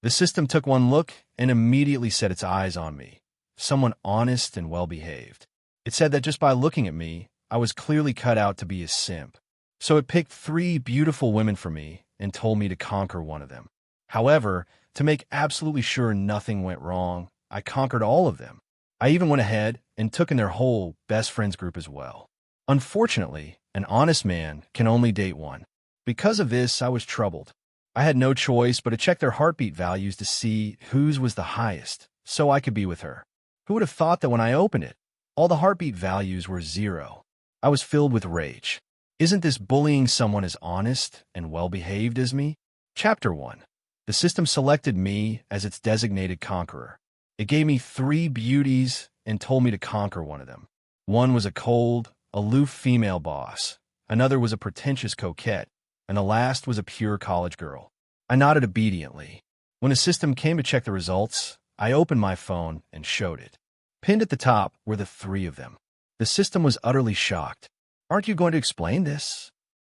The system took one look and immediately set its eyes on me, someone honest and well-behaved. It said that just by looking at me, I was clearly cut out to be a simp. So it picked 3 beautiful women for me and told me to conquer one of them. However, to make absolutely sure nothing went wrong, I conquered all of them. I even went ahead and took in their whole best friends group as well. Unfortunately, an honest man can only date one. Because of this, I was troubled. I had no choice but to check their heartbeat values to see whose was the highest, so I could be with her. Who would have thought that when I opened it, all the heartbeat values were 0? I was filled with rage. Isn't this bullying someone as honest and well-behaved as me? Chapter 1. The system selected me as its designated conqueror. It gave me 3 beauties and told me to conquer one of them. One was a cold, aloof female boss. Another was a pretentious coquette. And the last was a pure college girl. I nodded obediently. When the system came to check the results, I opened my phone and showed it. Pinned at the top were the 3 of them. The system was utterly shocked. "Aren't you going to explain this?"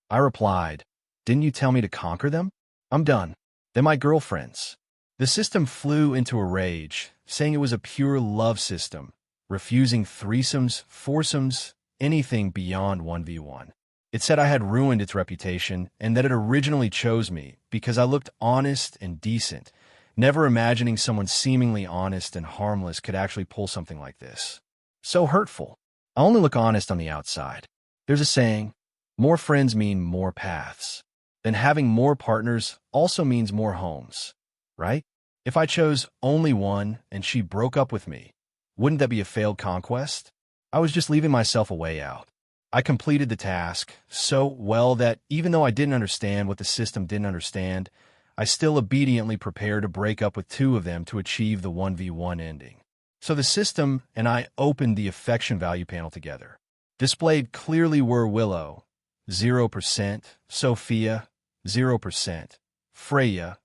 I replied, "Didn't you tell me to conquer them? I'm done. They're my girlfriends." The system flew into a rage, saying it was a pure love system, refusing threesomes, foursomes, anything beyond 1v1. It said I had ruined its reputation and that it originally chose me because I looked honest and decent, never imagining someone seemingly honest and harmless could actually pull something like this. So hurtful. I only look honest on the outside. There's a saying, more friends mean more paths. Then having more partners also means more homes, right? If I chose only one and she broke up with me, wouldn't that be a failed conquest? I was just leaving myself a way out. I completed the task so well that even though I didn't understand what the system didn't understand, I still obediently prepared to break up with 2 of them to achieve the 1v1 ending. So the system and I opened the affection value panel together. Displayed clearly were Willow, 0%, Sophia, 0%, Freya,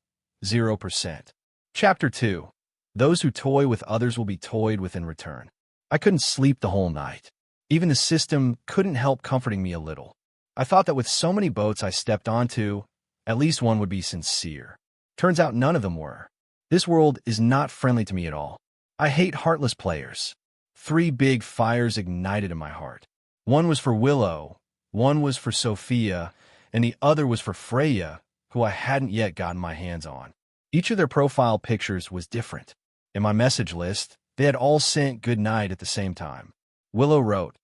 0%. Chapter 2. Those who toy with others will be toyed with in return. I couldn't sleep the whole night. Even the system couldn't help comforting me a little. I thought that with so many boats I stepped onto, at least one would be sincere. Turns out none of them were. This world is not friendly to me at all. I hate heartless players. 3 big fires ignited in my heart. One was for Willow, one was for Sophia, and the other was for Freya, who I hadn't yet gotten my hands on. Each of their profile pictures was different. In my message list, they had all sent good night at the same time. Willow wrote,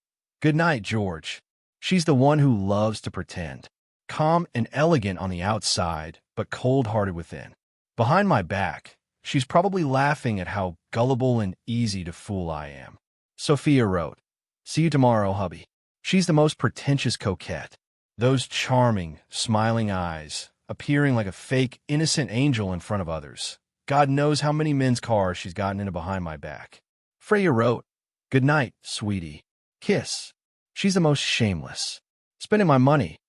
"Good night, George." She's the one who loves to pretend. Calm and elegant on the outside, but cold-hearted within. Behind my back, she's probably laughing at how gullible and easy to fool I am. Sophia wrote, "See you tomorrow, hubby." She's the most pretentious coquette. Those charming, smiling eyes, appearing like a fake, innocent angel in front of others. God knows how many men's cars she's gotten into behind my back. Freya wrote, "Good night, sweetie. Kiss." She's the most shameless. Spending my money.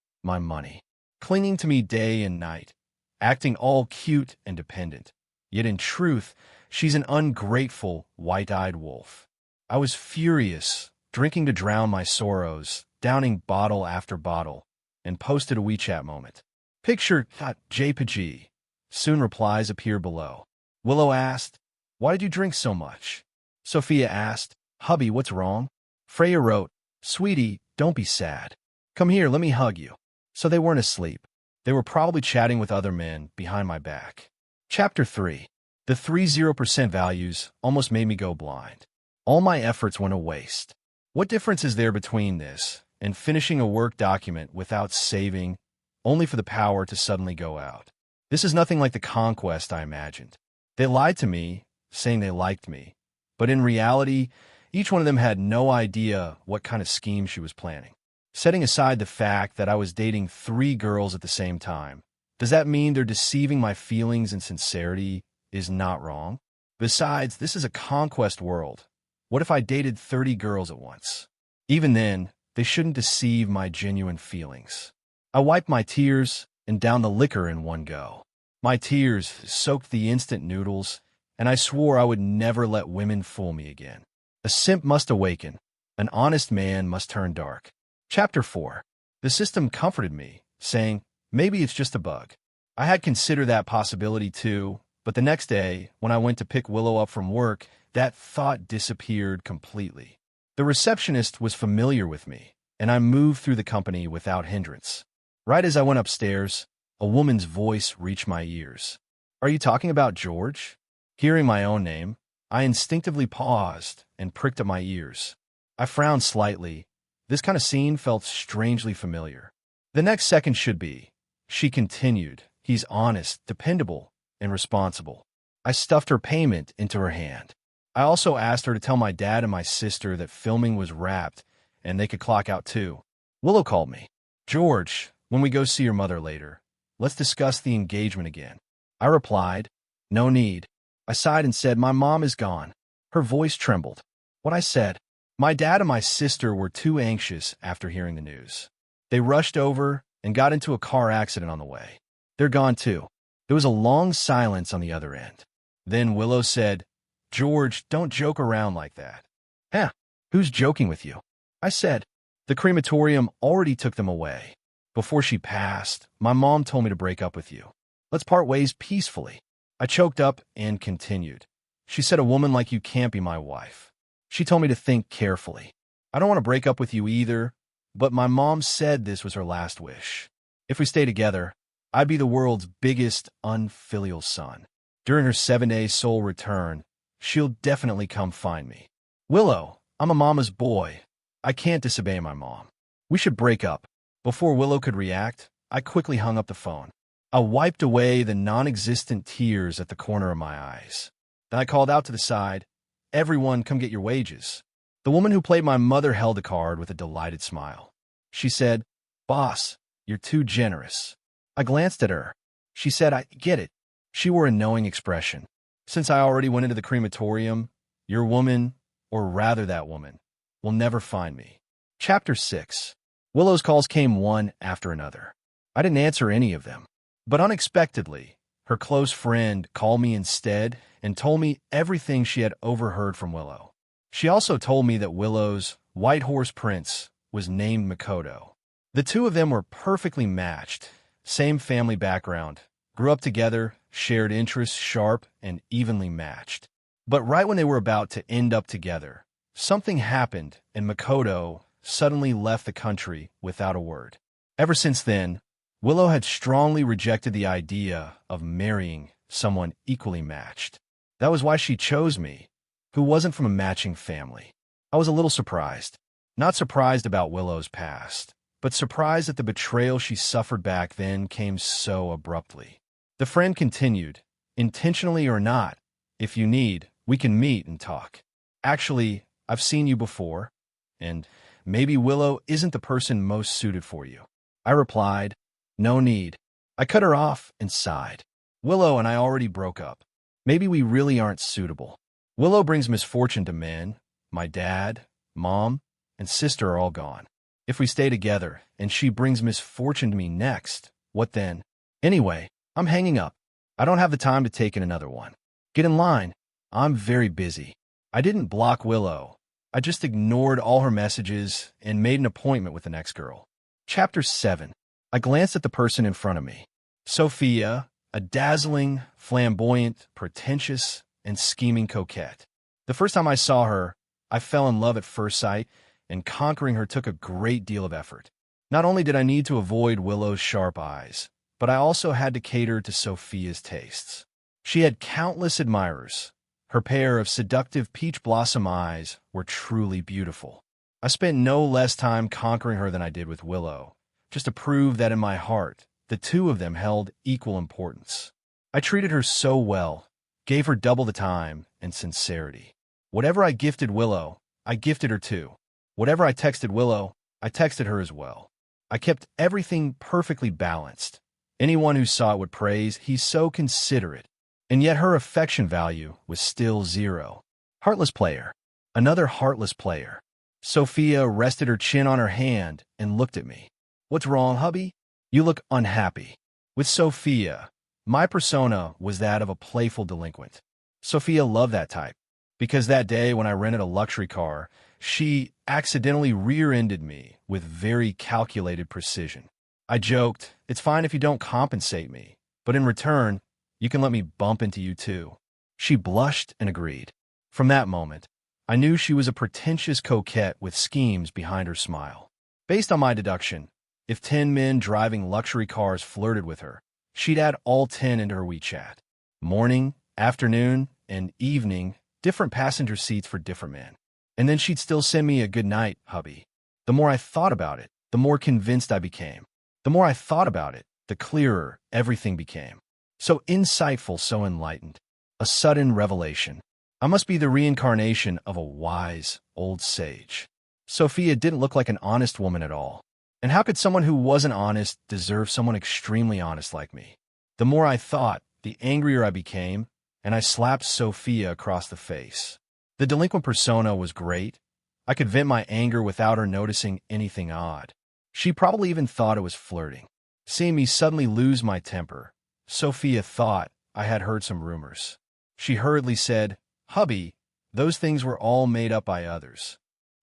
Clinging to me day and night. Acting all cute and dependent. Yet in truth, she's an ungrateful, white-eyed wolf. I was furious, drinking to drown my sorrows, downing bottle after bottle, and posted a WeChat moment. Picture.jpg. Soon replies appear below. Willow asked, "Why did you drink so much?" Sophia asked, "Hubby, what's wrong?" Freya wrote, "Sweetie, don't be sad. Come here, let me hug you." So they weren't asleep. They were probably chatting with other men behind my back. Chapter 3. The 3 0% values almost made me go blind. All my efforts went to waste. What difference is there between this and finishing a work document without saving, only for the power to suddenly go out? This is nothing like the conquest I imagined. They lied to me, saying they liked me. But in reality, each one of them had no idea what kind of scheme she was planning. Setting aside the fact that I was dating 3 girls at the same time, does that mean they're deceiving my feelings and sincerity is not wrong? Besides, this is a conquest world. What if I dated 30 girls at once? Even then, they shouldn't deceive my genuine feelings. I wiped my tears and downed the liquor in one go. My tears soaked the instant noodles, and I swore I would never let women fool me again. A simp must awaken. An honest man must turn dark. Chapter 4. The system comforted me, saying, maybe it's just a bug. I had considered that possibility too, But the next day, when I went to pick Willow up from work, that thought disappeared completely. The receptionist was familiar with me, and I moved through the company without hindrance. Right as I went upstairs, a woman's voice reached my ears. "Are you talking about George?" Hearing my own name, I instinctively paused and pricked up my ears. I frowned slightly. This kind of scene felt strangely familiar. "The next second should be," she continued. "He's honest, dependable, and responsible." I stuffed her payment into her hand. I also asked her to tell my dad and my sister that filming was wrapped and they could clock out too. Willow called me. "George, when we go see your mother later, let's discuss the engagement again." I replied, "No need." I sighed and said, "My mom is gone." Her voice trembled. What I said? My dad and my sister were too anxious after hearing the news. They rushed over and got into a car accident on the way. They're gone too. There was a long silence on the other end. Then Willow said, "George, don't joke around like that." "Huh, who's joking with you?" I said. "The crematorium already took them away. Before she passed, my mom told me to break up with you. Let's part ways peacefully." I choked up and continued. "She said a woman like you can't be my wife. She told me to think carefully. I don't want to break up with you either, but my mom said this was her last wish. If we stay together, I'd be the world's biggest unfilial son. During her 7-day soul return, she'll definitely come find me. Willow, I'm a mama's boy. I can't disobey my mom. We should break up." Before Willow could react, I quickly hung up the phone. I wiped away the non-existent tears at the corner of my eyes. Then I called out to the side, "Everyone, come get your wages." The woman who played my mother held the card with a delighted smile. She said, "Boss, you're too generous." I glanced at her. She said, "I get it." She wore a knowing expression. "Since I already went into the crematorium, your woman, or rather that woman, will never find me." Chapter 6. Willow's calls came one after another. I didn't answer any of them. But unexpectedly, her close friend called me instead and told me everything she had overheard from Willow. She also told me that Willow's white horse prince was named Makoto. The two of them were perfectly matched, same family background, grew up together, shared interests, sharp and evenly matched. But right when they were about to end up together, something happened and Makoto suddenly left the country without a word. Ever since then, Willow had strongly rejected the idea of marrying someone equally matched. That was why she chose me, who wasn't from a matching family. I was a little surprised. Not surprised about Willow's past, but surprised that the betrayal she suffered back then came so abruptly. The friend continued, "Intentionally or not, if you need, we can meet and talk. Actually, I've seen you before, and maybe Willow isn't the person most suited for you." I replied, "No need." I cut her off and sighed. "Willow and I already broke up. Maybe we really aren't suitable. Willow brings misfortune to men. My dad, mom, and sister are all gone. If we stay together and she brings misfortune to me next, what then? Anyway, I'm hanging up. I don't have the time to take in another one. Get in line. I'm very busy." I didn't block Willow. I just ignored all her messages and made an appointment with the next girl. Chapter 7. I glanced at the person in front of me. Sophia, a dazzling, flamboyant, pretentious, and scheming coquette. The first time I saw her, I fell in love at first sight, and conquering her took a great deal of effort. Not only did I need to avoid Willow's sharp eyes, but I also had to cater to Sophia's tastes. She had countless admirers. Her pair of seductive peach blossom eyes were truly beautiful. I spent no less time conquering her than I did with Willow, just to prove that in my heart, the two of them held equal importance. I treated her so well, gave her double the time and sincerity. Whatever I gifted Willow, I gifted her too. Whatever I texted Willow, I texted her as well. I kept everything perfectly balanced. Anyone who saw it would praise, "He's so considerate." And yet her affection value was still 0. Heartless player. Another heartless player. Sophia rested her chin on her hand and looked at me. "What's wrong, hubby? You look unhappy." With Sophia, my persona was that of a playful delinquent. Sophia loved that type, because that day when I rented a luxury car, she accidentally rear-ended me with very calculated precision. I joked, "It's fine if you don't compensate me, but in return, You can let me bump into you too." She blushed and agreed. From that moment, I knew she was a pretentious coquette with schemes behind her smile. Based on my deduction, if 10 men driving luxury cars flirted with her, she'd add all 10 into her WeChat. Morning, afternoon, and evening, different passenger seats for different men. And then she'd still send me a "good night, hubby." The more I thought about it, the more convinced I became. The more I thought about it, the clearer everything became. So insightful, so enlightened. A sudden revelation. I must be the reincarnation of a wise old sage. Sophia didn't look like an honest woman at all. And how could someone who wasn't honest deserve someone extremely honest like me? The more I thought, the angrier I became, and I slapped Sophia across the face. The delinquent persona was great. I could vent my anger without her noticing anything odd. She probably even thought it was flirting. Seeing me suddenly lose my temper, Sophia thought I had heard some rumors. She hurriedly said, "Hubby, those things were all made up by others.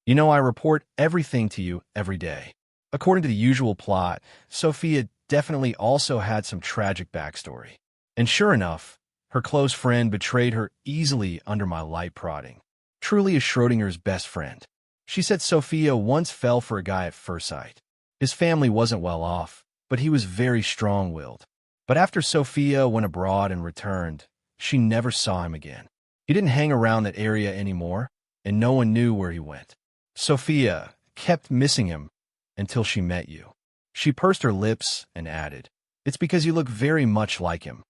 You know I report everything to you every day." According to the usual plot, Sophia definitely also had some tragic backstory. And sure enough, her close friend betrayed her easily under my light prodding. Truly a Schrodinger's best friend. She said Sophia once fell for a guy at first sight. His family wasn't well off, but he was very strong-willed. But after Sophia went abroad and returned, she never saw him again. He didn't hang around that area anymore, and no one knew where he went. Sophia kept missing him until she met you. She pursed her lips and added, "It's because you look very much like him."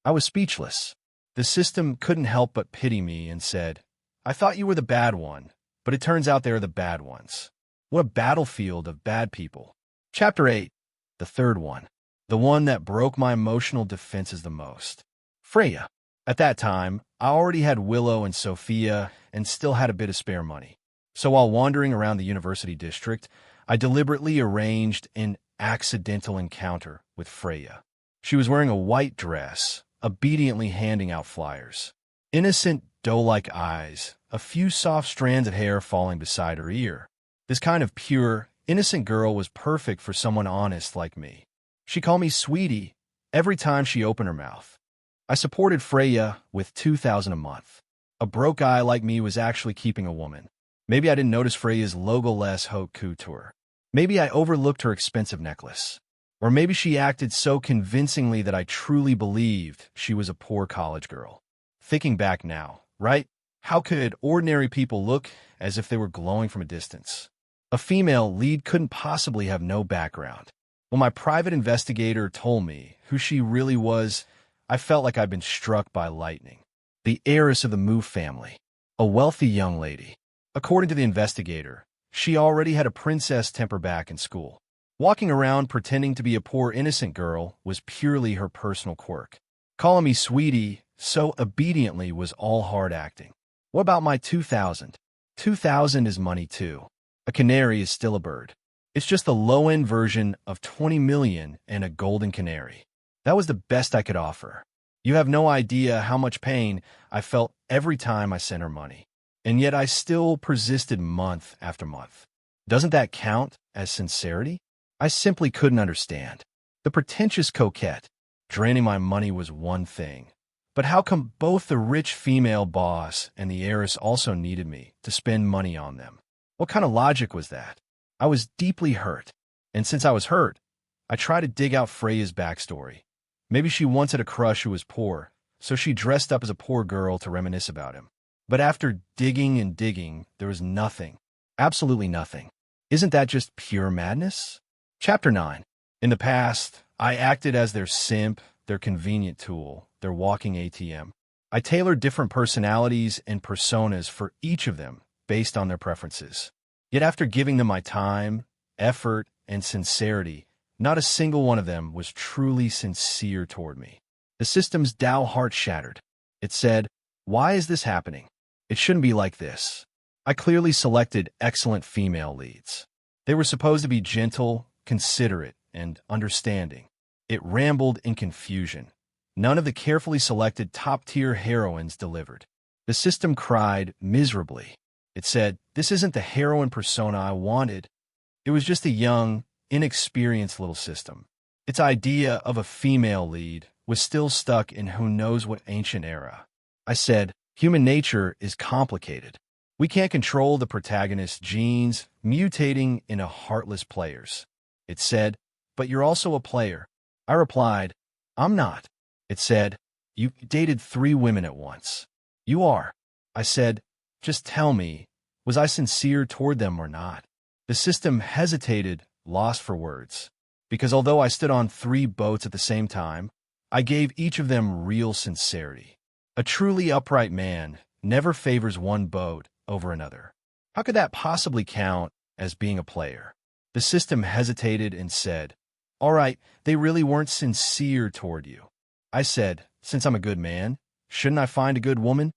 I was speechless. The system couldn't help but pity me and said, "I thought you were the bad one, but it turns out they're the bad ones." What a battlefield of bad people. Chapter 8, the third one. The one that broke my emotional defenses the most. Freya. At that time, I already had Willow and Sophia and still had a bit of spare money. So while wandering around the university district, I deliberately arranged an accidental encounter with Freya. She was wearing a white dress, obediently handing out flyers. Innocent, doe-like eyes, a few soft strands of hair falling beside her ear. This kind of pure, innocent girl was perfect for someone honest like me. She called me sweetie every time she opened her mouth. I supported Freya with $2,000 a month. A broke guy like me was actually keeping a woman. Maybe I didn't notice Freya's logo-less haute couture. Maybe I overlooked her expensive necklace. Or maybe she acted so convincingly that I truly believed she was a poor college girl. Thinking back now, right? How could ordinary people look as if they were glowing from a distance? A female lead couldn't possibly have no background. When my private investigator told me who she really was, I felt like I'd been struck by lightning. The heiress of the Move family. A wealthy young lady. According to the investigator, she already had a princess temper back in school. Walking around pretending to be a poor innocent girl was purely her personal quirk. Calling me sweetie so obediently was all hard acting. What about my 2,000? 2,000 is money too. A canary is still a bird. It's just the low-end version of 20 million and a golden canary. That was the best I could offer. You have no idea how much pain I felt every time I sent her money. And yet I still persisted month after month. Doesn't that count as sincerity? I simply couldn't understand. The pretentious coquette. Draining my money was one thing. But how come both the rich female boss and the heiress also needed me to spend money on them? What kind of logic was that? I was deeply hurt. And since I was hurt, I tried to dig out Freya's backstory. Maybe she once had a crush who was poor, so she dressed up as a poor girl to reminisce about him. But after digging and digging, there was nothing. Absolutely nothing. Isn't that just pure madness? Chapter 9. In the past, I acted as their simp, their convenient tool, their walking ATM. I tailored different personalities and personas for each of them based on their preferences. Yet after giving them my time, effort, and sincerity, not a single one of them was truly sincere toward me. The system's Tao heart shattered. It said, "Why is this happening? It shouldn't be like this." I clearly selected excellent female leads. They were supposed to be gentle, considerate, and understanding. It rambled in confusion. None of the carefully selected top-tier heroines delivered. The system cried miserably. It said, "This isn't the heroine persona I wanted." It was just a young, inexperienced little system. Its idea of a female lead was still stuck in who knows what ancient era. I said, human nature is complicated. We can't control the protagonist's genes mutating into heartless players. It said, but you're also a player. I replied, I'm not. It said, you dated 3 women at once. You are. I said, just tell me, was I sincere toward them or not? The system hesitated, lost for words. Because although I stood on 3 boats at the same time, I gave each of them real sincerity. A truly upright man never favors one boat over another. How could that possibly count as being a player? The system hesitated and said, all right, they really weren't sincere toward you. I said, since I'm a good man, shouldn't I find a good woman?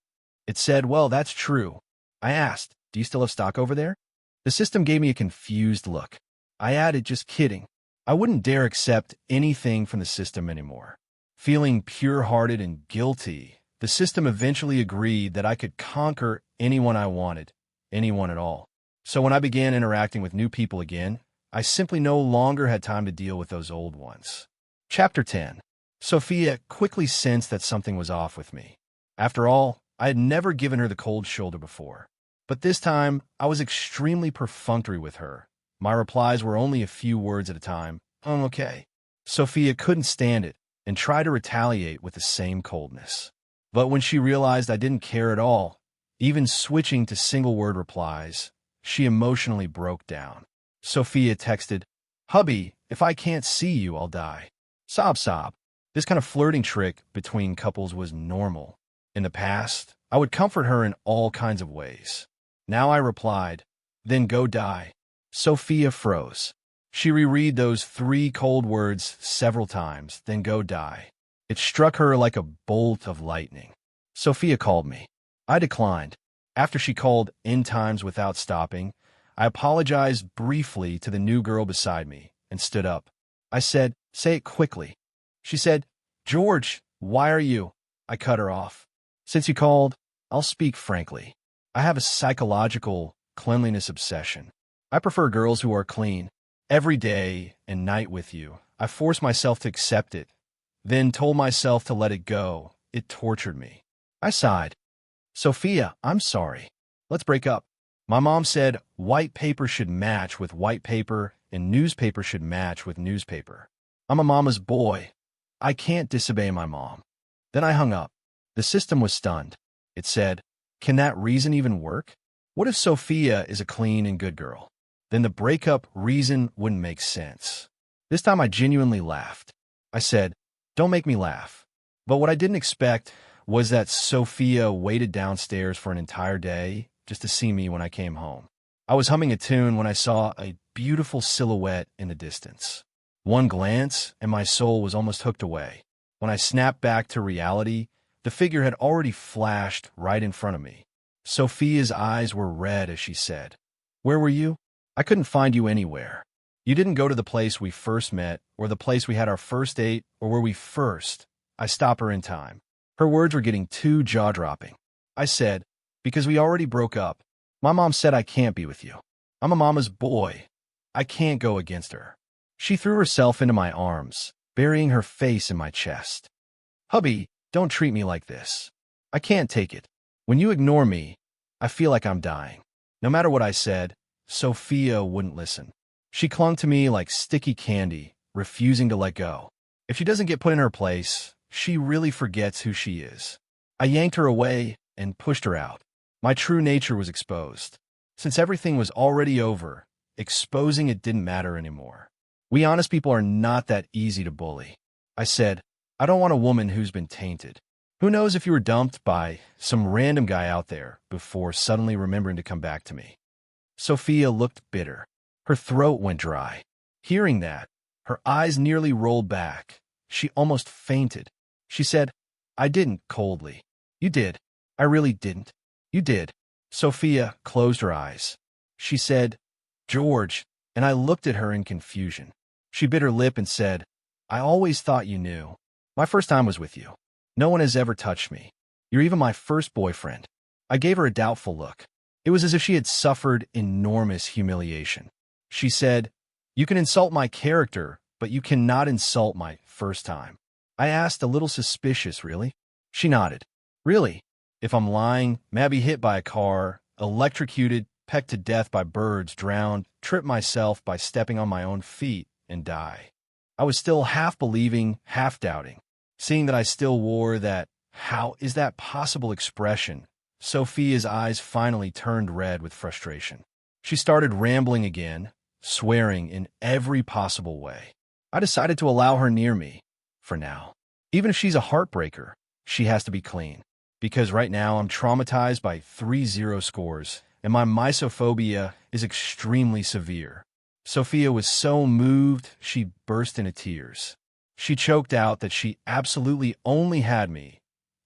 It said, well, that's true. I asked, do you still have stock over there? The system gave me a confused look. I added, just kidding. I wouldn't dare accept anything from the system anymore. Feeling pure-hearted and guilty, the system eventually agreed that I could conquer anyone I wanted, anyone at all. So when I began interacting with new people again, I simply no longer had time to deal with those old ones. Chapter 10. Sophia quickly sensed that something was off with me. After all, I had never given her the cold shoulder before. But this time, I was extremely perfunctory with her. My replies were only a few words at a time. I'm okay. Sophia couldn't stand it and tried to retaliate with the same coldness. But when she realized I didn't care at all, even switching to single-word replies, she emotionally broke down. Sophia texted, hubby, if I can't see you, I'll die. Sob sob. This kind of flirting trick between couples was normal. In the past, I would comfort her in all kinds of ways. Now I replied, then go die. Sophia froze. She reread those 3 cold words several times, then go die. It struck her like a bolt of lightning. Sophia called me. I declined. After she called N times without stopping, I apologized briefly to the new girl beside me and stood up. I said, say it quickly. She said, George, why are you? I cut her off. Since you called, I'll speak frankly. I have a psychological cleanliness obsession. I prefer girls who are clean. Every day and night with you, I forced myself to accept it, then told myself to let it go. It tortured me. I sighed. Sophia, I'm sorry. Let's break up. My mom said white paper should match with white paper and newspaper should match with newspaper. I'm a mama's boy. I can't disobey my mom. Then I hung up. The system was stunned. It said, can that reason even work? What if Sophia is a clean and good girl? Then the breakup reason wouldn't make sense. This time I genuinely laughed. I said, don't make me laugh. But what I didn't expect was that Sophia waited downstairs for an entire day just to see me when I came home. I was humming a tune when I saw a beautiful silhouette in the distance. One glance, and my soul was almost hooked away. When I snapped back to reality, the figure had already flashed right in front of me. Sophia's eyes were red as she said, where were you? I couldn't find you anywhere. You didn't go to the place we first met, or the place we had our first date, or where we first. I stopped her in time. Her words were getting too jaw-dropping. I said, because we already broke up. My mom said I can't be with you. I'm a mama's boy. I can't go against her. She threw herself into my arms, burying her face in my chest. Hubby, don't treat me like this. I can't take it. When you ignore me, I feel like I'm dying. No matter what I said, Sophia wouldn't listen. She clung to me like sticky candy, refusing to let go. If she doesn't get put in her place, she really forgets who she is. I yanked her away and pushed her out. My true nature was exposed. Since everything was already over, exposing it didn't matter anymore. We honest people are not that easy to bully. I said, I don't want a woman who's been tainted. Who knows if you were dumped by some random guy out there before suddenly remembering to come back to me. Sophia looked bitter. Her throat went dry. Hearing that, her eyes nearly rolled back. She almost fainted. She said, I didn't, coldly. You did. I really didn't. You did. Sophia closed her eyes. She said, George, and I looked at her in confusion. She bit her lip and said, I always thought you knew. My first time was with you. No one has ever touched me. You're even my first boyfriend. I gave her a doubtful look. It was as if she had suffered enormous humiliation. She said, you can insult my character, but you cannot insult my first time. I asked, a little suspicious, really. She nodded. Really? If I'm lying, maybe hit by a car, electrocuted, pecked to death by birds, drowned, trip myself by stepping on my own feet, and die. I was still half believing, half doubting. Seeing that I still wore that "how is that possible" expression, Sophia's eyes finally turned red with frustration. She started rambling again, swearing in every possible way. I decided to allow her near me, for now. Even if she's a heartbreaker, she has to be clean. Because right now I'm traumatized by 3-0 scores, and my misophobia is extremely severe. Sophia was so moved, she burst into tears. She choked out that she absolutely only had me,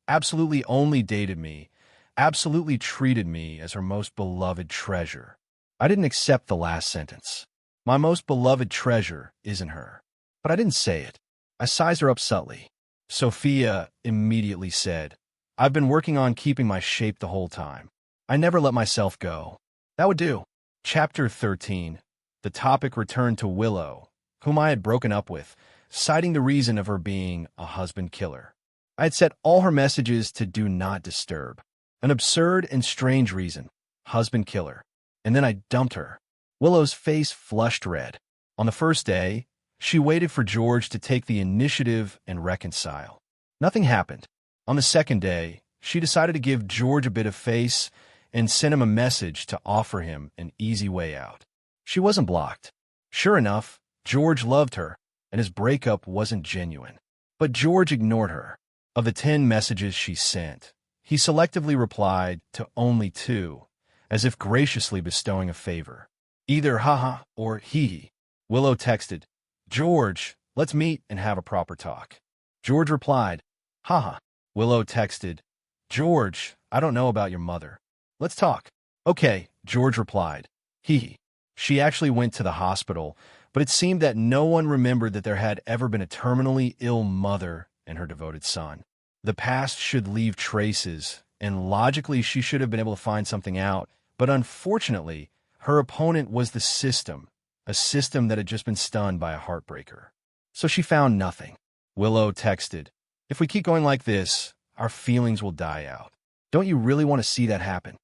absolutely only dated me, absolutely treated me as her most beloved treasure. I didn't accept the last sentence. My most beloved treasure isn't her. But I didn't say it. I sized her up subtly. Sophia immediately said, "I've been working on keeping my shape the whole time. I never let myself go." That would do. Chapter 13. The topic returned to Willow, whom I had broken up with, citing the reason of her being a husband killer. I had set all her messages to do not disturb. An absurd and strange reason. Husband killer. And then I dumped her. Willow's face flushed red. On the first day, she waited for George to take the initiative and reconcile. Nothing happened. On the second day, she decided to give George a bit of face and sent him a message to offer him an easy way out. She wasn't blocked. Sure enough, George loved her, and his breakup wasn't genuine. But George ignored her. Of the 10 messages she sent, he selectively replied to only 2, as if graciously bestowing a favor. Either haha or hee. Willow texted, "George, let's meet and have a proper talk." George replied, "Haha." Willow texted, "George, I don't know about your mother. Let's talk." "Okay," George replied, hee. She actually went to the hospital, but it seemed that no one remembered that there had ever been a terminally ill mother and her devoted son. The past should leave traces, and logically she should have been able to find something out, but unfortunately, her opponent was the system, a system that had just been stunned by a heartbreaker. So she found nothing. Willow texted, "If we keep going like this, our feelings will die out. Don't you really want to see that happen?"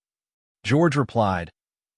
George replied,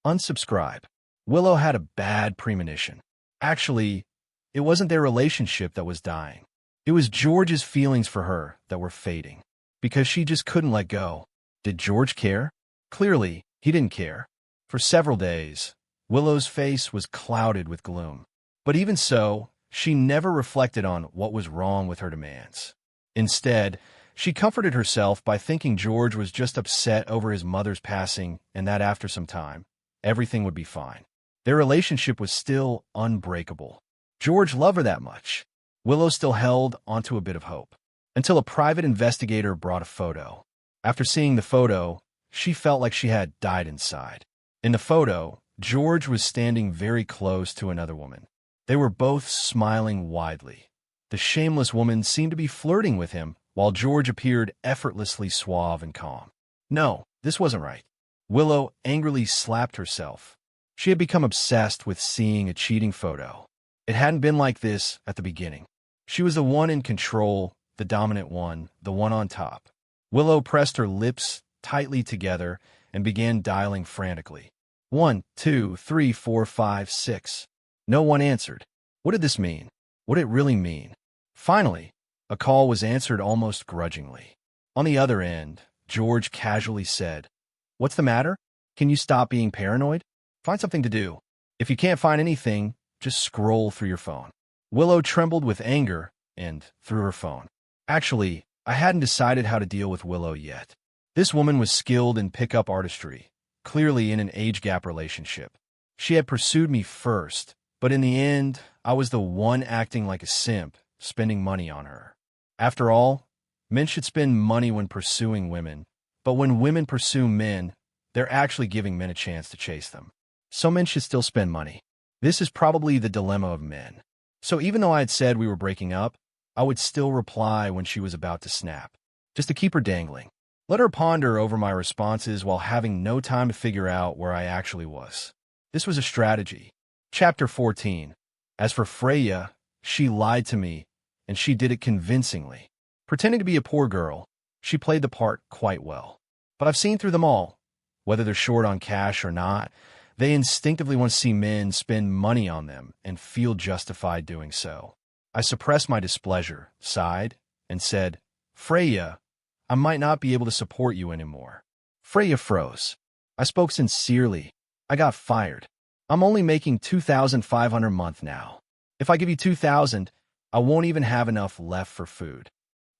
"Unsubscribe." Willow had a bad premonition. Actually, it wasn't their relationship that was dying. It was George's feelings for her that were fading, because she just couldn't let go. Did George care? Clearly, he didn't care. For several days, Willow's face was clouded with gloom. But even so, she never reflected on what was wrong with her demands. Instead, she comforted herself by thinking George was just upset over his mother's passing and that after some time, everything would be fine. Their relationship was still unbreakable. George loved her that much. Willow still held onto a bit of hope, until a private investigator brought a photo. After seeing the photo, she felt like she had died inside. In the photo, George was standing very close to another woman. They were both smiling widely. The shameless woman seemed to be flirting with him, while George appeared effortlessly suave and calm. No, this wasn't right. Willow angrily slapped herself. She had become obsessed with seeing a cheating photo. It hadn't been like this at the beginning. She was the one in control, the dominant one, the one on top. Willow pressed her lips tightly together and began dialing frantically. 1, 2, 3, 4, 5, 6. No one answered. What did this mean? What did it really mean? Finally, a call was answered almost grudgingly. On the other end, George casually said, "What's the matter? Can you stop being paranoid? Find something to do. If you can't find anything, just scroll through your phone." Willow trembled with anger and threw her phone. Actually, I hadn't decided how to deal with Willow yet. This woman was skilled in pickup artistry, clearly in an age-gap relationship. She had pursued me first, but in the end, I was the one acting like a simp, spending money on her. After all, men should spend money when pursuing women, but when women pursue men, they're actually giving men a chance to chase them. So men should still spend money. This is probably the dilemma of men. So even though I had said we were breaking up, I would still reply when she was about to snap, just to keep her dangling. Let her ponder over my responses while having no time to figure out where I actually was. This was a strategy. Chapter 14. As for Freya, she lied to me and she did it convincingly. Pretending to be a poor girl, she played the part quite well. But I've seen through them all. Whether they're short on cash or not, they instinctively want to see men spend money on them and feel justified doing so. I suppressed my displeasure, sighed, and said, Freya, I might not be able to support you anymore. Freya froze. I spoke sincerely. I got fired. I'm only making $2,500 a month now. If I give you $2,000, I won't even have enough left for food.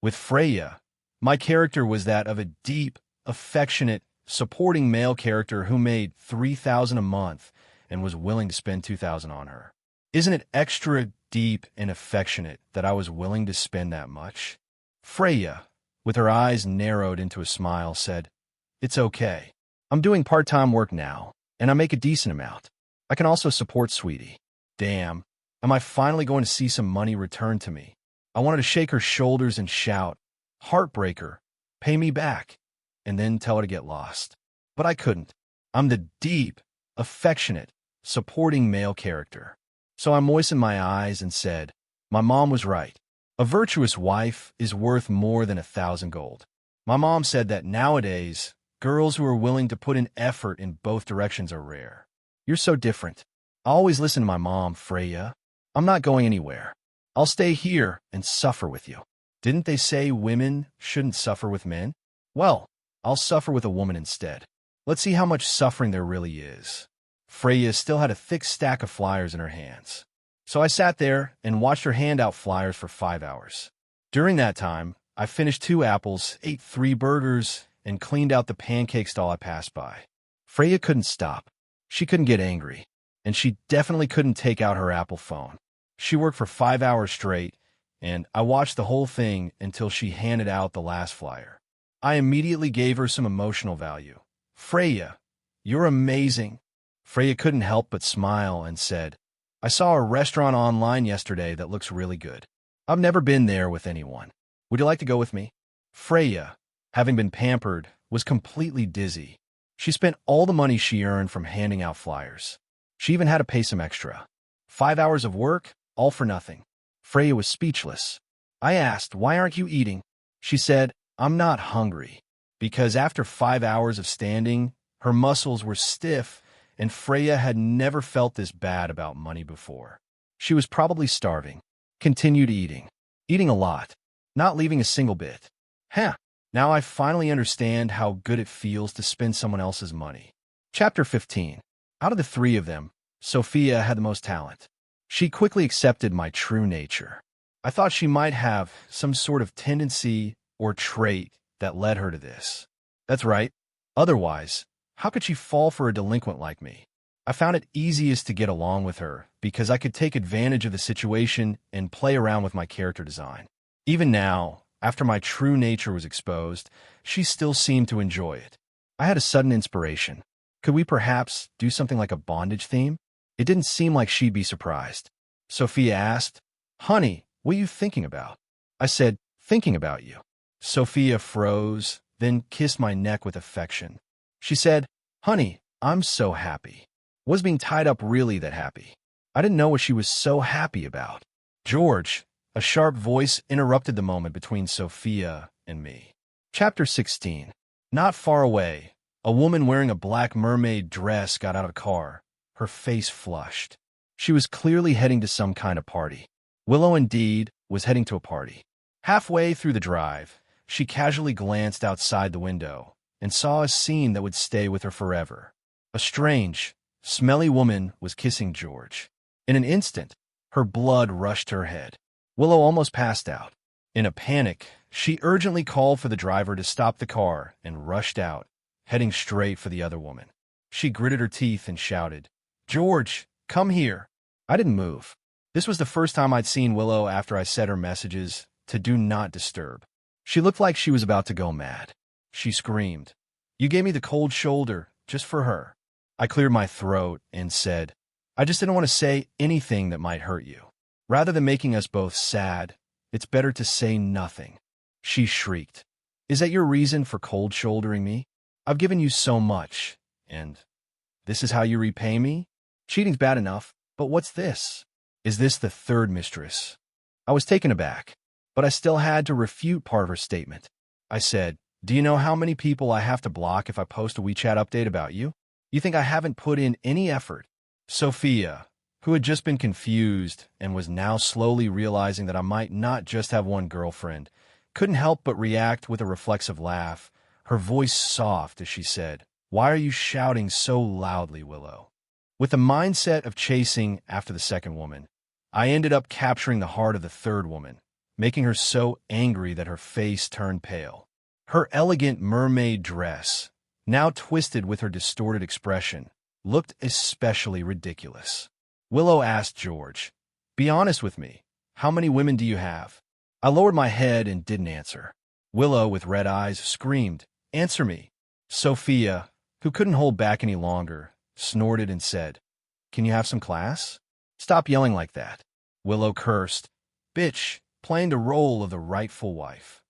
With Freya, my character was that of a deep, affectionate, supporting male character who made $3,000 a month and was willing to spend $2,000 on her. Isn't it extra deep and affectionate that I was willing to spend that much? Freya, with her eyes narrowed into a smile, said, It's okay. I'm doing part-time work now, and I make a decent amount. I can also support Sweetie. Damn, am I finally going to see some money returned to me? I wanted to shake her shoulders and shout, Heartbreaker, pay me back, and then tell her to get lost. But I couldn't. I'm the deep, affectionate, supporting male character. So I moistened my eyes and said, My mom was right. A virtuous wife is worth more than 1,000 gold. My mom said that nowadays, girls who are willing to put in effort in both directions are rare. You're so different. I always listen to my mom, Freya. I'm not going anywhere. I'll stay here and suffer with you. Didn't they say women shouldn't suffer with men? Well, I'll suffer with a woman instead. Let's see how much suffering there really is. Freya still had a thick stack of flyers in her hands. So I sat there and watched her hand out flyers for 5 hours. During that time, I finished 2 apples, ate 3 burgers, and cleaned out the pancake stall I passed by. Freya couldn't stop. She couldn't get angry, and she definitely couldn't take out her Apple phone. She worked for 5 hours straight, and I watched the whole thing until she handed out the last flyer. I immediately gave her some emotional value. Freya, you're amazing. Freya couldn't help but smile and said, I saw a restaurant online yesterday that looks really good. I've never been there with anyone. Would you like to go with me? Freya, having been pampered, was completely dizzy. She spent all the money she earned from handing out flyers. She even had to pay some extra. 5 hours of work, all for nothing. Freya was speechless. I asked, Why aren't you eating? She said, I'm not hungry. Because after 5 hours of standing, her muscles were stiff, and Freya had never felt this bad about money before. She was probably starving. Continued eating. Eating a lot. Not leaving a single bit. Now I finally understand how good it feels to spend someone else's money. Chapter 15. Out of the 3 of them, Sophia had the most talent. She quickly accepted my true nature. I thought she might have some sort of tendency or trait that led her to this. That's right. Otherwise, how could she fall for a delinquent like me? I found it easiest to get along with her because I could take advantage of the situation and play around with my character design. Even now, after my true nature was exposed, she still seemed to enjoy it. I had a sudden inspiration. Could we perhaps do something like a bondage theme? It didn't seem like she'd be surprised. Sophia asked, Honey, what are you thinking about? I said, Thinking about you. Sophia froze, then kissed my neck with affection. She said, Honey, I'm so happy. Was being tied up really that happy? I didn't know what she was so happy about. George, a sharp voice interrupted the moment between Sophia and me. Chapter 16. Not far away, a woman wearing a black mermaid dress got out of a car, her face flushed. She was clearly heading to some kind of party. Willow, indeed, was heading to a party. Halfway through the drive, she casually glanced outside the window and saw a scene that would stay with her forever. A strange, smelly woman was kissing George. In an instant, her blood rushed to her head. Willow almost passed out. In a panic, she urgently called for the driver to stop the car and rushed out, heading straight for the other woman. She gritted her teeth and shouted, George, come here. I didn't move. This was the first time I'd seen Willow after I set her messages to do not disturb. She looked like she was about to go mad. She screamed, You gave me the cold shoulder just for her. I cleared my throat and said, I just didn't want to say anything that might hurt you. Rather than making us both sad, it's better to say nothing. She shrieked, Is that your reason for cold shouldering me? I've given you so much, and this is how you repay me? Cheating's bad enough, but what's this? Is this the third mistress? I was taken aback. but I still had to refute part of her statement. I said, "Do you know how many people I have to block if I post a WeChat update about you? You think I haven't put in any effort?" Sophia, who had just been confused and was now slowly realizing that I might not just have one girlfriend, couldn't help but react with a reflexive laugh, her voice soft as she said, "Why are you shouting so loudly, Willow?" With the mindset of chasing after the second woman, I ended up capturing the heart of the third woman, making her so angry that her face turned pale. Her elegant mermaid dress, now twisted with her distorted expression, looked especially ridiculous. Willow asked George, "Be honest with me. How many women do you have?" I lowered my head and didn't answer. Willow, with red eyes, screamed, "Answer me." Sophia, who couldn't hold back any longer, snorted and said, "Can you have some class? Stop yelling like that." Willow cursed, "Bitch," playing the role of the rightful wife.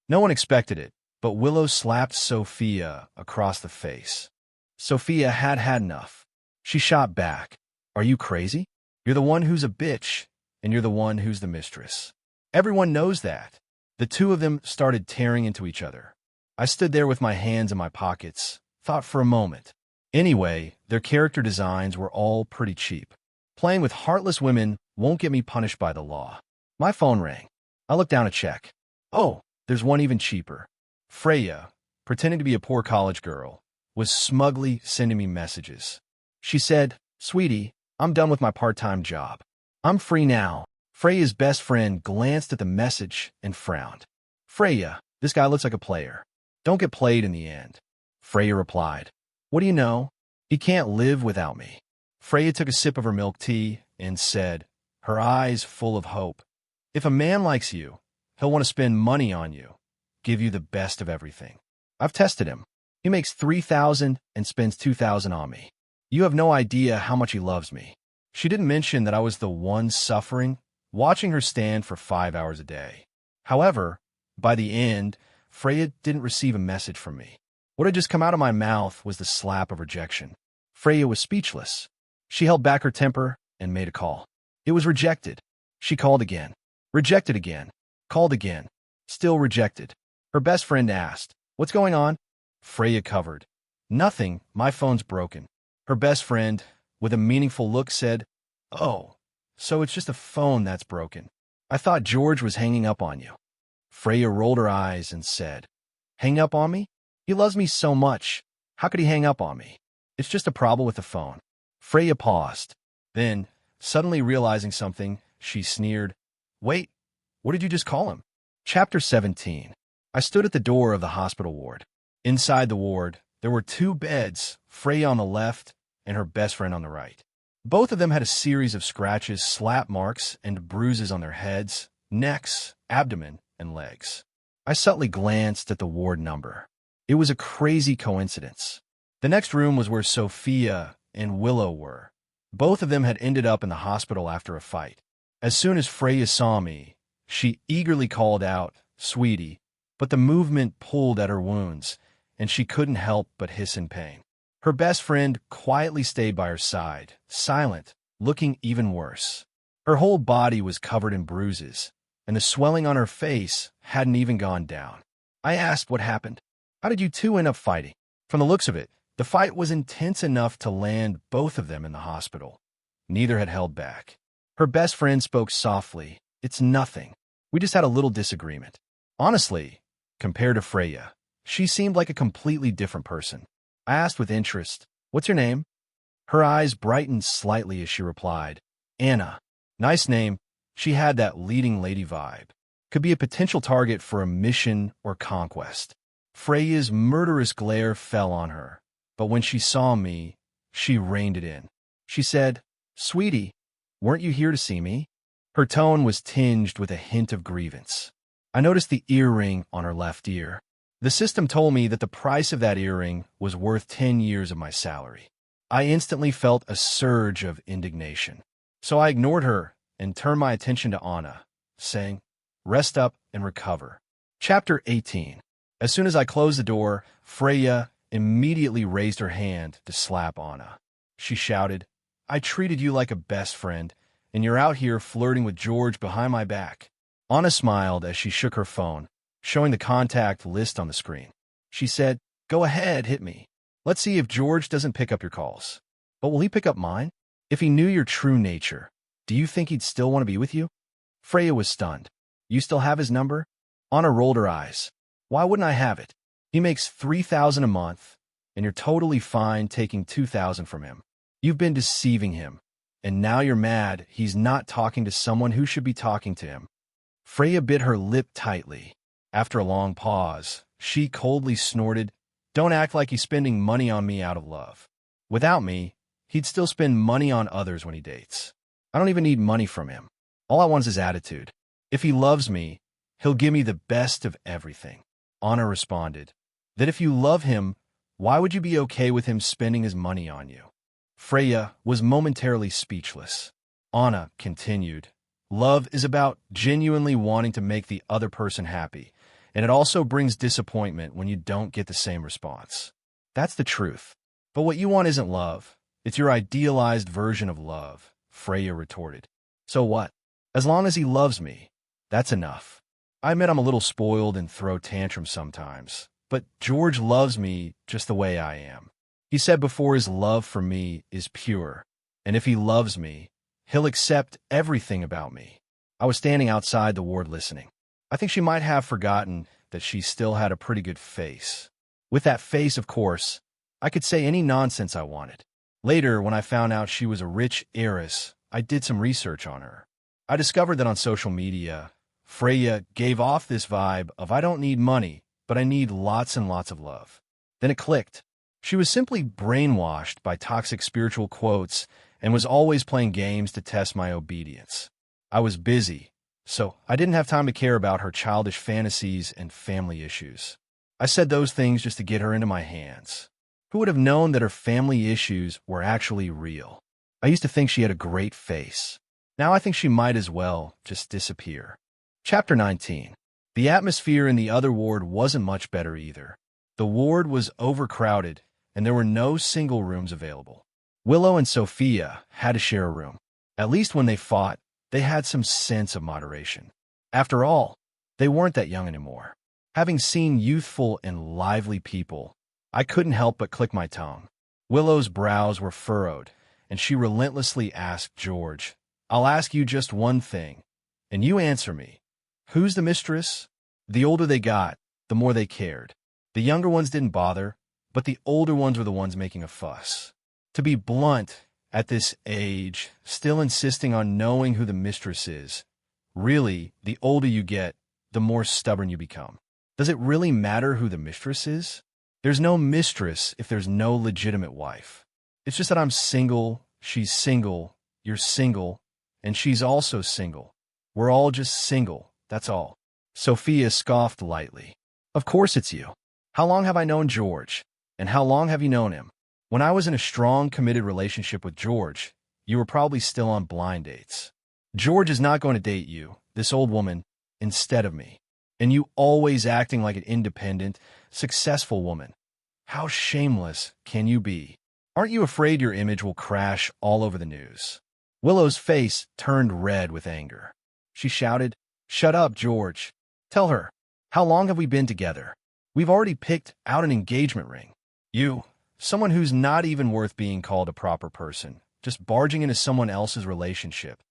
No one expected it, but Willow slapped Sophia across the face. Sophia had had enough. She shot back, "Are you crazy? You're the one who's a bitch, and you're the one who's the mistress. Everyone knows that." The two of them started tearing into each other. I stood there with my hands in my pockets, thought for a moment. Anyway, their character designs were all pretty cheap. Playing with heartless women won't get me punished by the law. My phone rang. I looked down to check. Oh, there's one even cheaper. Freya, pretending to be a poor college girl, was smugly sending me messages. She said, "Sweetie, I'm done with my part-time job. I'm free now." Freya's best friend glanced at the message and frowned. "Freya, this guy looks like a player. Don't get played in the end." Freya replied, "What do you know? He can't live without me." Freya took a sip of her milk tea and said, her eyes full of hope, "If a man likes you, he'll want to spend money on you, give you the best of everything. I've tested him. He makes $3,000 and spends $2,000 on me. You have no idea how much he loves me." She didn't mention that I was the one suffering, watching her stand for 5 hours a day. However, by the end, Freya didn't receive a message from me. What had just come out of my mouth was the slap of rejection. Freya was speechless. She held back her temper and made a call. It was rejected. She called again. Rejected again. Called again. Still rejected. Her best friend asked, "What's going on?" Freya covered, "Nothing, my phone's broken." Her best friend, with a meaningful look, said, "Oh, so it's just a phone that's broken. I thought George was hanging up on you." Freya rolled her eyes and said, "Hang up on me? He loves me so much. How could he hang up on me? It's just a problem with the phone." Freya paused. Then, suddenly realizing something, she sneered, "Wait, what did you just call him?" Chapter 17. I stood at the door of the hospital ward. Inside the ward, there were 2 beds, Freya on the left and her best friend on the right. Both of them had a series of scratches, slap marks, and bruises on their heads, necks, abdomen, and legs. I subtly glanced at the ward number. It was a crazy coincidence. The next room was where Sophia and Willow were. Both of them had ended up in the hospital after a fight. As soon as Freya saw me, she eagerly called out, "Sweetie," but the movement pulled at her wounds, and she couldn't help but hiss in pain. Her best friend quietly stayed by her side, silent, looking even worse. Her whole body was covered in bruises, and the swelling on her face hadn't even gone down. I asked what happened. "How did you two end up fighting?" From the looks of it, the fight was intense enough to land both of them in the hospital. Neither had held back. Her best friend spoke softly. "It's nothing. We just had a little disagreement." Honestly, compared to Freya, she seemed like a completely different person. I asked with interest, "What's your name?" Her eyes brightened slightly as she replied, "Anna." Nice name. She had that leading lady vibe. Could be a potential target for a mission or conquest. Freya's murderous glare fell on her, but when she saw me, she reined it in. She said, "Sweetie, weren't you here to see me?" Her tone was tinged with a hint of grievance. I noticed the earring on her left ear. The system told me that the price of that earring was worth 10 years of my salary. I instantly felt a surge of indignation. So I ignored her and turned my attention to Anna, saying, "Rest up and recover." Chapter 18. As soon as I closed the door, Freya immediately raised her hand to slap Anna. She shouted, "I treated you like a best friend, and you're out here flirting with George behind my back." Anna smiled as she shook her phone, showing the contact list on the screen. She said, "Go ahead, hit me. Let's see if George doesn't pick up your calls. But will he pick up mine? If he knew your true nature, do you think he'd still want to be with you?" Freya was stunned. "You still have his number?" Anna rolled her eyes. "Why wouldn't I have it? He makes $3,000 a month, and you're totally fine taking $2,000 from him. You've been deceiving him, and now you're mad he's not talking to someone who should be talking to him." Freya bit her lip tightly. After a long pause, she coldly snorted, "Don't act like he's spending money on me out of love. Without me, he'd still spend money on others when he dates. I don't even need money from him. All I want is his attitude. If he loves me, he'll give me the best of everything." Anna responded, "That if you love him, why would you be okay with him spending his money on you?" Freya was momentarily speechless. Anna continued, "Love is about genuinely wanting to make the other person happy, and it also brings disappointment when you don't get the same response. That's the truth. But what you want isn't love. It's your idealized version of love," Freya retorted. "So what? As long as he loves me, that's enough. I admit I'm a little spoiled and throw tantrums sometimes, but George loves me just the way I am. He said before his love for me is pure, and if he loves me, he'll accept everything about me." I was standing outside the ward listening. I think she might have forgotten that she still had a pretty good face. With that face, of course, I could say any nonsense I wanted. Later, when I found out she was a rich heiress, I did some research on her. I discovered that on social media, Freya gave off this vibe of "I don't need money, but I need lots and lots of love." Then it clicked. She was simply brainwashed by toxic spiritual quotes and was always playing games to test my obedience. I was busy, so I didn't have time to care about her childish fantasies and family issues. I said those things just to get her into my hands. Who would have known that her family issues were actually real? I used to think she had a great face. Now I think she might as well just disappear. Chapter 19. The atmosphere in the other ward wasn't much better either. The ward was overcrowded, and there were no single rooms available. Willow and Sophia had to share a room. At least when they fought, they had some sense of moderation. After all, they weren't that young anymore. Having seen youthful and lively people, I couldn't help but click my tongue. Willow's brows were furrowed, and she relentlessly asked George, "I'll ask you just one thing, and you answer me. Who's the mistress?" The older they got, the more they cared. The younger ones didn't bother, but the older ones were the ones making a fuss. To be blunt, at this age, still insisting on knowing who the mistress is. Really, the older you get, the more stubborn you become. Does it really matter who the mistress is? There's no mistress if there's no legitimate wife. It's just that I'm single, she's single, you're single, and she's also single. We're all just single, that's all. Sophia scoffed lightly. "Of course it's you. How long have I known George? And how long have you known him? When I was in a strong, committed relationship with George, you were probably still on blind dates. George is not going to date you, this old woman, instead of me. And you always acting like an independent, successful woman. How shameless can you be? Aren't you afraid your image will crash all over the news?" Willow's face turned red with anger. She shouted, "Shut up, George. Tell her, how long have we been together? We've already picked out an engagement ring. You, someone who's not even worth being called a proper person, just barging into someone else's relationship.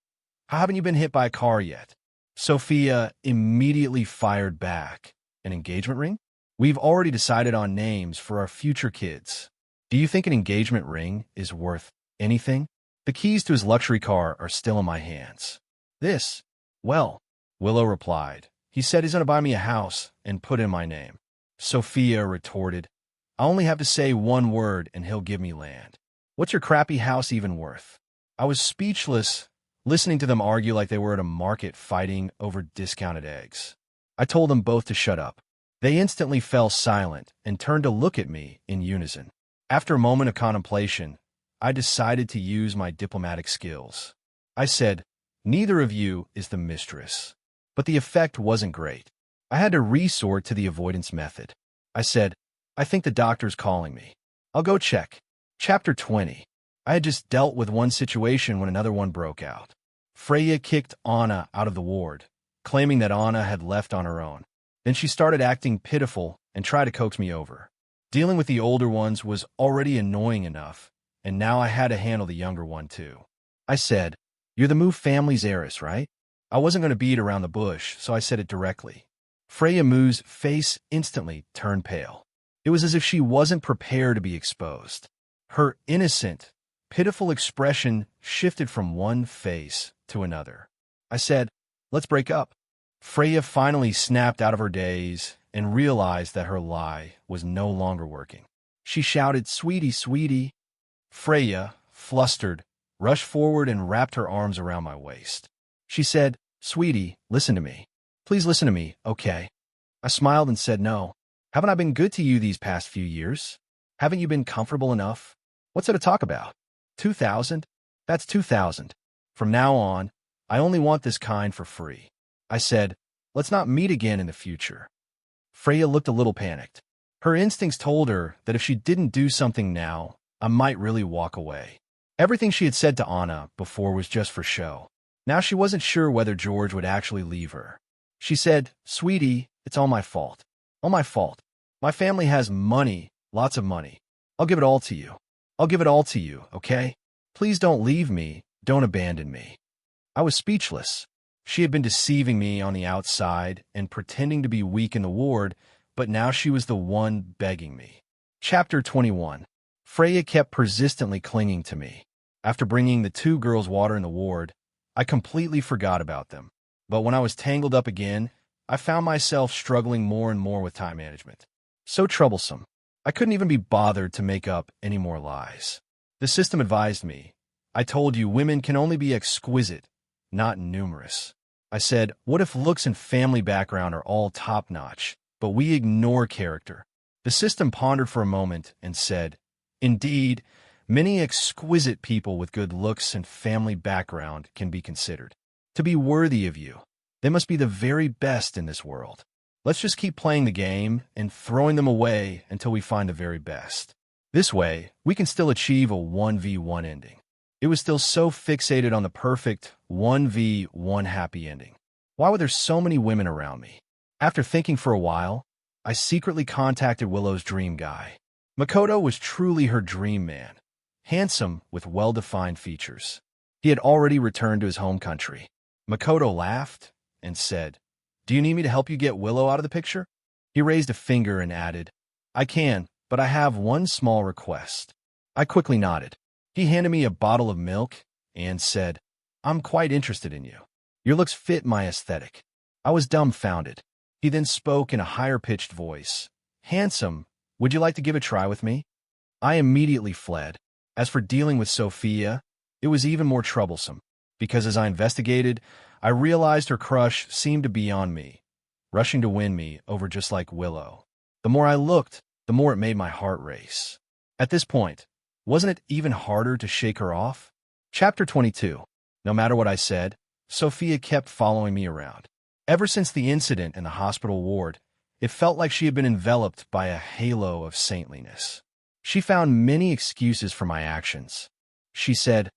How haven't you been hit by a car yet?" Sophia immediately fired back. "An engagement ring? We've already decided on names for our future kids. Do you think an engagement ring is worth anything? The keys to his luxury car are still in my hands." Well, Willow replied, "He said he's going to buy me a house and put in my name." Sophia retorted, "I only have to say one word and he'll give me land. What's your crappy house even worth?" I was speechless, listening to them argue like they were at a market fighting over discounted eggs. I told them both to shut up. They instantly fell silent and turned to look at me in unison. After a moment of contemplation, I decided to use my diplomatic skills. I said, "Neither of you is the mistress." But the effect wasn't great. I had to resort to the avoidance method. I said, "I think the doctor's calling me. I'll go check." Chapter 20. I had just dealt with one situation when another one broke out. Freya kicked Anna out of the ward, claiming that Anna had left on her own. Then she started acting pitiful and tried to coax me over. Dealing with the older ones was already annoying enough, and now I had to handle the younger one too. I said, "You're the Moo family's heiress, right?" I wasn't going to beat around the bush, so I said it directly. Freya Moo's face instantly turned pale. It was as if she wasn't prepared to be exposed. Her innocent, pitiful expression shifted from one face to another. I said, "Let's break up." Freya finally snapped out of her daze and realized that her lie was no longer working. She shouted, "Sweetie, sweetie." Freya, flustered, rushed forward and wrapped her arms around my waist. She said, "Sweetie, listen to me. Please listen to me, okay?" I smiled and said, "No. Haven't I been good to you these past few years? Haven't you been comfortable enough? What's there to talk about? 2,000? That's 2,000. From now on, I only want this kind for free." I said, "Let's not meet again in the future." Freya looked a little panicked. Her instincts told her that if she didn't do something now, I might really walk away. Everything she had said to Anna before was just for show. Now she wasn't sure whether George would actually leave her. She said, "Sweetie, it's all my fault. All my fault. My family has money, lots of money. I'll give it all to you. I'll give it all to you, okay? Please don't leave me. Don't abandon me." I was speechless. She had been deceiving me on the outside and pretending to be weak in the ward, but now she was the one begging me. Chapter 21. Freya kept persistently clinging to me. After bringing the two girls water in the ward, I completely forgot about them. But when I was tangled up again, I found myself struggling more and more with time management. So troublesome. I couldn't even be bothered to make up any more lies. The system advised me. "I told you women can only be exquisite, not numerous." I said, "What if looks and family background are all top-notch, but we ignore character?" The system pondered for a moment and said, "Indeed, many exquisite people with good looks and family background can be considered. To be worthy of you, they must be the very best in this world. Let's just keep playing the game and throwing them away until we find the very best. This way, we can still achieve a 1v1 ending." It was still so fixated on the perfect 1v1 happy ending. Why were there so many women around me? After thinking for a while, I secretly contacted Willow's dream guy. Makoto was truly her dream man, handsome with well-defined features. He had already returned to his home country. Makoto laughed and said, "Do you need me to help you get Willow out of the picture?" He raised a finger and added, "I can, but I have one small request." I quickly nodded. He handed me a bottle of milk and said, "I'm quite interested in you. Your looks fit my aesthetic." I was dumbfounded. He then spoke in a higher-pitched voice. "Handsome, would you like to give a try with me?" I immediately fled. As for dealing with Sophia, it was even more troublesome, because as I investigated, I realized her crush seemed to be on me, rushing to win me over just like Willow. The more I looked, the more it made my heart race. At this point, wasn't it even harder to shake her off? Chapter 22. No matter what I said, Sophia kept following me around. Ever since the incident in the hospital ward, it felt like she had been enveloped by a halo of saintliness. She found many excuses for my actions. She said,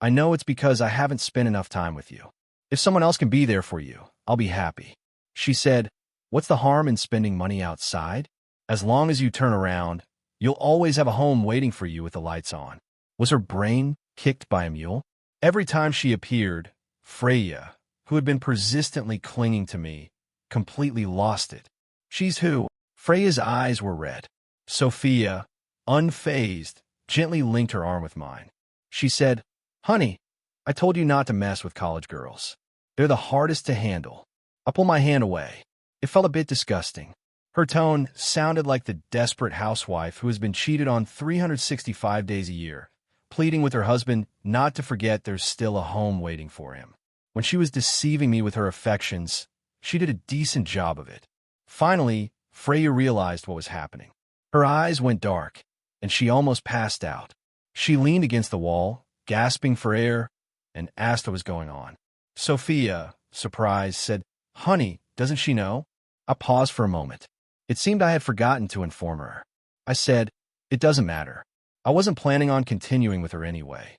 "I know it's because I haven't spent enough time with you. If someone else can be there for you, I'll be happy." She said, "What's the harm in spending money outside? As long as you turn around, you'll always have a home waiting for you with the lights on." Was her brain kicked by a mule? Every time she appeared, Freya, who had been persistently clinging to me, completely lost it. "She's who?" Freya's eyes were red. Sophia, unfazed, gently linked her arm with mine. She said, "Honey, I told you not to mess with college girls. They're the hardest to handle." I pulled my hand away. It felt a bit disgusting. Her tone sounded like the desperate housewife who has been cheated on 365 days a year, pleading with her husband not to forget there's still a home waiting for him. When she was deceiving me with her affections, she did a decent job of it. Finally, Freya realized what was happening. Her eyes went dark, and she almost passed out. She leaned against the wall, gasping for air, and asked what was going on. Sophia, surprised, said, "Honey, doesn't she know?" I paused for a moment. It seemed I had forgotten to inform her. I said, "It doesn't matter. I wasn't planning on continuing with her anyway."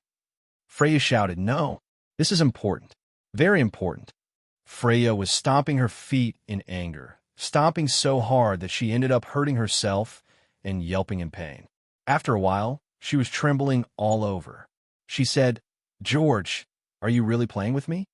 Freya shouted, "No, this is important. Very important." Freya was stomping her feet in anger, stomping so hard that she ended up hurting herself and yelping in pain. After a while, she was trembling all over. She said, "George, are you really playing with me?"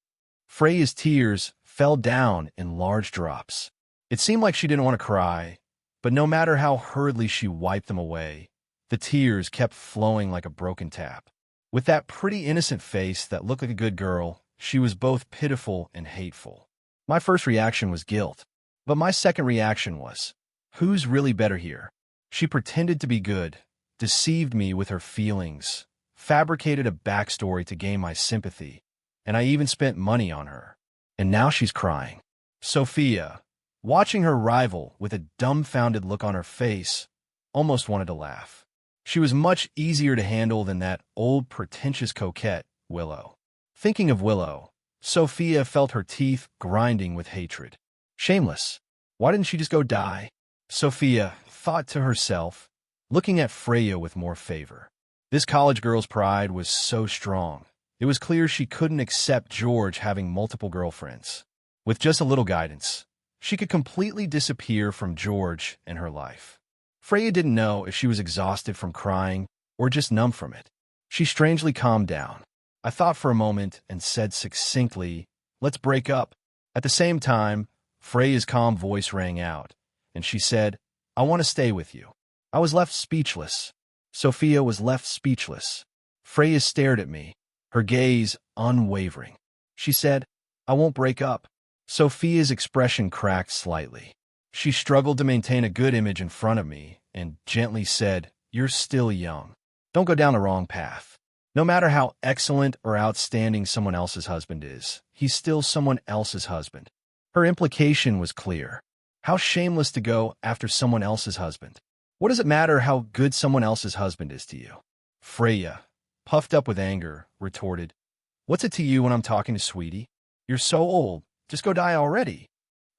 Freya's tears fell down in large drops. It seemed like she didn't want to cry, but no matter how hurriedly she wiped them away, the tears kept flowing like a broken tap. With that pretty innocent face that looked like a good girl, she was both pitiful and hateful. My first reaction was guilt, but my second reaction was, who's really better here? She pretended to be good, deceived me with her feelings, fabricated a backstory to gain my sympathy, and I even spent money on her. And now she's crying. Sophia, watching her rival with a dumbfounded look on her face, almost wanted to laugh. She was much easier to handle than that old pretentious coquette, Willow. Thinking of Willow, Sophia felt her teeth grinding with hatred. Shameless. Why didn't she just go die? Sophia thought to herself, looking at Freya with more favor. This college girl's pride was so strong. It was clear she couldn't accept George having multiple girlfriends. With just a little guidance, she could completely disappear from George and her life. Freya didn't know if she was exhausted from crying or just numb from it. She strangely calmed down. I thought for a moment and said succinctly, "Let's break up." At the same time, Freya's calm voice rang out, and she said, "I want to stay with you." I was left speechless. Sophia was left speechless. Freya stared at me, her gaze unwavering. She said, "I won't break up." Sophia's expression cracked slightly. She struggled to maintain a good image in front of me and gently said, "You're still young. Don't go down the wrong path. No matter how excellent or outstanding someone else's husband is, he's still someone else's husband." Her implication was clear. How shameless to go after someone else's husband. What does it matter how good someone else's husband is to you? Freya, puffed up with anger, retorted, "What's it to you when I'm talking to Sweetie? You're so old. Just go die already."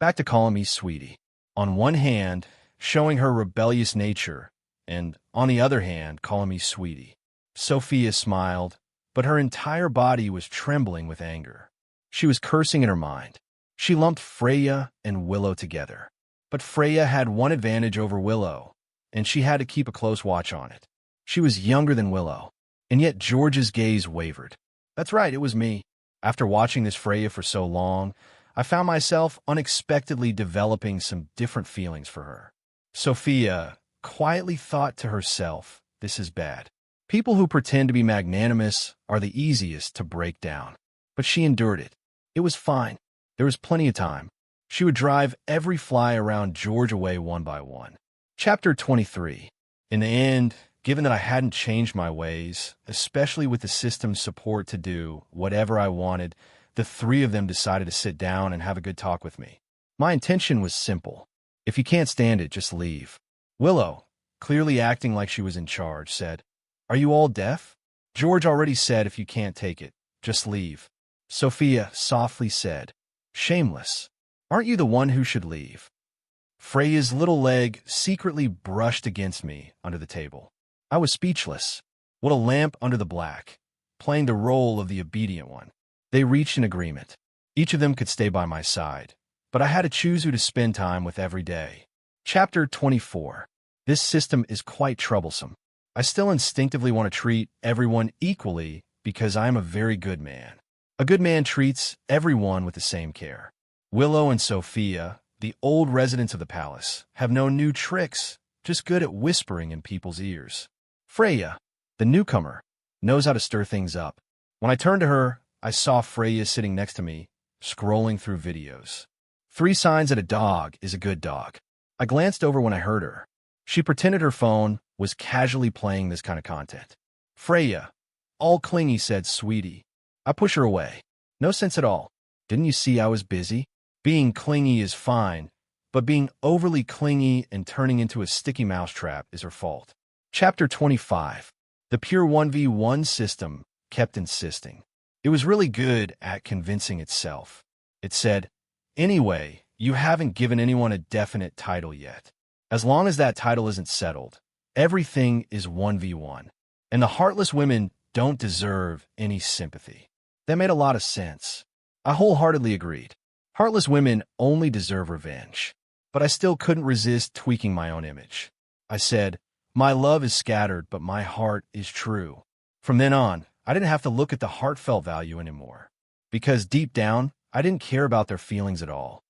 Back to calling me Sweetie. On one hand, showing her rebellious nature, and on the other hand, calling me Sweetie. Sophia smiled, but her entire body was trembling with anger. She was cursing in her mind. She lumped Freya and Willow together. But Freya had one advantage over Willow, and she had to keep a close watch on it. She was younger than Willow, and yet George's gaze wavered. That's right, it was me. After watching this Freya for so long, I found myself unexpectedly developing some different feelings for her. Sophia quietly thought to herself, "This is bad. People who pretend to be magnanimous are the easiest to break down." But she endured it. It was fine. There was plenty of time. She would drive every fly around George away one by one. Chapter 23. In the end, given that I hadn't changed my ways, especially with the system's support to do whatever I wanted, the three of them decided to sit down and have a good talk with me. My intention was simple. If you can't stand it, just leave. Willow, clearly acting like she was in charge, said, "Are you all deaf? George already said if you can't take it, just leave." Sophia softly said, "Shameless. Aren't you the one who should leave?" Freya's little leg secretly brushed against me under the table. I was speechless. What a lamp under the black, playing the role of the obedient one. They reached an agreement. Each of them could stay by my side, but I had to choose who to spend time with every day. Chapter 24. This system is quite troublesome. I still instinctively want to treat everyone equally because I am a very good man. A good man treats everyone with the same care. Willow and Sophia, the old residents of the palace, have no new tricks, just good at whispering in people's ears. Freya, the newcomer, knows how to stir things up. When I turned to her, I saw Freya sitting next to me, scrolling through videos. 3 signs that a dog is a good dog. I glanced over when I heard her. She pretended her phone was casually playing this kind of content. Freya, all clingy, said, "Sweetie." I push her away. No sense at all. Didn't you see I was busy? Being clingy is fine, but being overly clingy and turning into a sticky mousetrap is her fault. Chapter 25. The pure 1v1 system kept insisting. It was really good at convincing itself. It said, "Anyway, you haven't given anyone a definite title yet. As long as that title isn't settled, everything is 1v1. And the heartless women don't deserve any sympathy." That made a lot of sense. I wholeheartedly agreed. Heartless women only deserve revenge. But I still couldn't resist tweaking my own image. I said, "My love is scattered, but my heart is true." From then on, I didn't have to look at the heartfelt value anymore. Because deep down, I didn't care about their feelings at all.